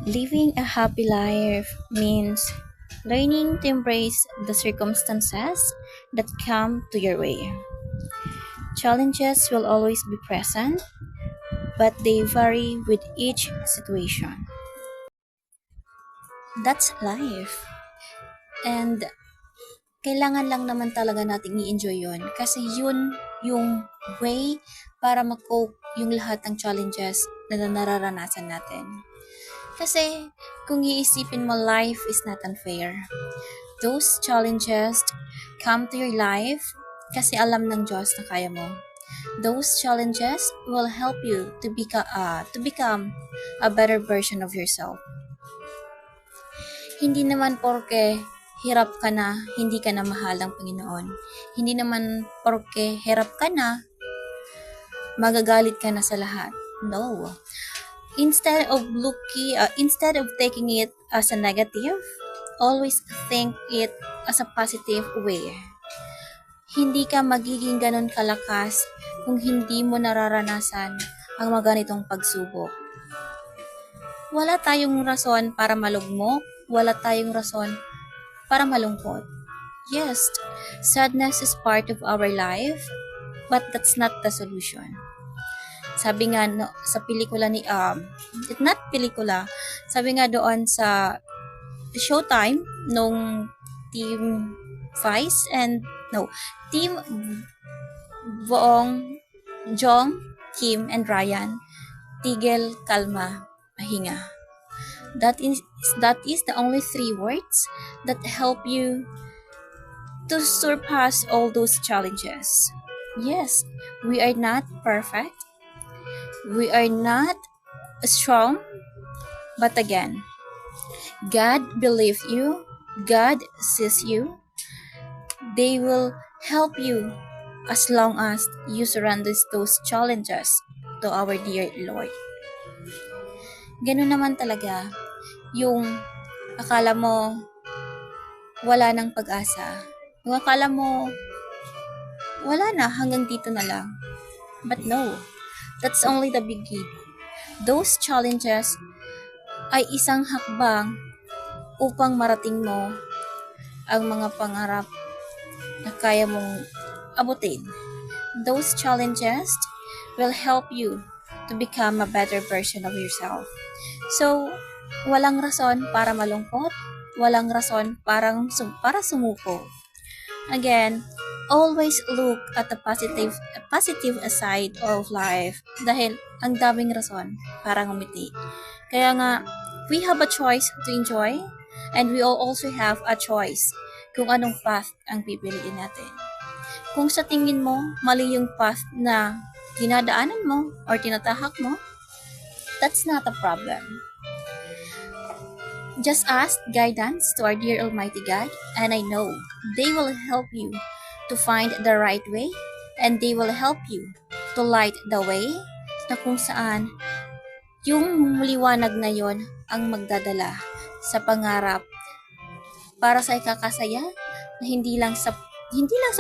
Living a happy life means learning to embrace the circumstances that come to your way. Challenges will always be present, but they vary with each situation. That's life. And kailangan lang naman talaga nating i-enjoy yun. Kasi yun yung way para mag-cope yung lahat ng challenges na nararanasan natin. Kasi kung iisipin mo, life is not unfair. Those challenges come to your life kasi alam ng Diyos na kaya mo. Those challenges will help you to become a better version of yourself. Hindi naman porke hirap ka na, hindi ka na mahal ng Panginoon. Hindi naman porke hirap ka na, magagalit ka na sa lahat. No. Instead of taking it as a negative, always think it as a positive way. Hindi ka magiging ganun kalakas kung hindi mo nararanasan ang mga ganitong pagsubok. Wala tayong rason para malugmok, wala tayong rason para malungkot. Yes, sadness is part of our life, but that's not the solution. Sabi nga sa pelikula sabi nga doon sa Showtime nung Team Boong, Jong, Kim, and Ryan, tigil, kalma, pahinga. That is the only 3 words that help you to surpass all those challenges. Yes, we are not perfect. We are not strong. But again, God believes you. God sees you. They will help you as long as you surrender those challenges to our dear Lord. Ganun naman talaga. Yung akala mo wala ng pag-asa. Yung akala mo wala na, hanggang dito na lang. But no, that's only the beginning. Those challenges ay isang hakbang upang marating mo ang mga pangarap na kaya mong abutin. Those challenges will help you to become a better version of yourself. So, walang rason para malungkot, walang rason para sumuko. Again, always look at the positive side of life dahil ang daming rason para ngumiti. Kaya nga, we have a choice to enjoy and we all also have a choice kung anong path ang pipiliin natin. Kung sa tingin mo, mali yung path na dinadaanan mo or tinatahak mo, that's not a problem. Just ask guidance to our dear Almighty God, and I know they will help you to find the right way, and they will help you to light the way na kung saan yung liwanag na yon ang magdadala sa pangarap para sa ikakasaya na hindi lang sa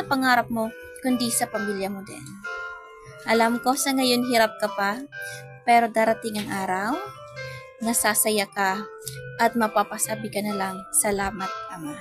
pangarap mo, kundi sa pamilya mo din. Alam ko sa ngayon hirap ka pa, pero darating ang araw na sasaya ka at mapapasabi ka na lang, salamat, Ama.